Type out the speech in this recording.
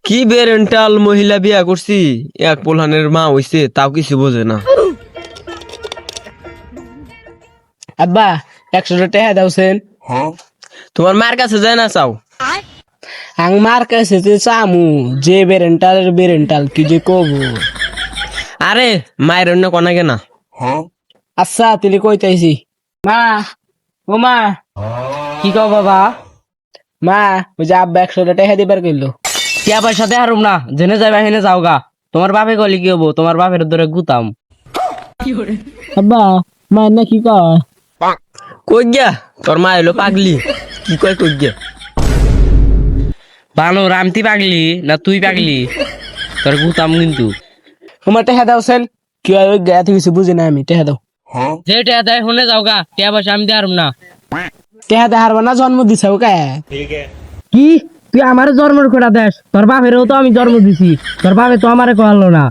কি বেরেন্টাল মহিলা বিয়া করছি, এক পোলানের মা হইছে তাও কিছু বোঝে না। আব্বা 100 টাকা দাওছেন। তোমার মার কাছে যায় না চাও? আং মার কাছে যে চামু যে বেরেন্টাল কি যে কব। আরে মায়ের অন্য কনাকে না। আচ্ছা তুই কইতাইছি। মা, ও মা। কি কও বাবা? মা ওই যে আব্বা 100 টাকা দিবার কইলো। টিয়া পয়সা দিয়ে হারুম না, জেনে যাবে হেনে যাও গা। তোমার বাপে গলি কি হবো? তোমার বাপের ধরে গুতাম। আব্বা মা না কি কয়? কই গিয়া তোর মা এলো পাগলি, কি কয় কই গিয়া? বানো রামতি পাগলি না তুই পাগলি? তোর গুতাম কিন্তু। তোমার টাকা দাওছেন কি হয় ওই গায়ে কিছু বুঝি না আমি। টাকা দাও। যে টিয়া দেয় শুনে যাও গা, টিয়া পয়সা আমি দিয়ে হারুম না। টাকা দেওয়ার না জন্ম দিছাও কে? কি তুই আমার জন্মের খোটা দেশ? তোর বাপেরও তো আমি জন্ম দিছি, তোর বাপে তো আমারে কহালো না।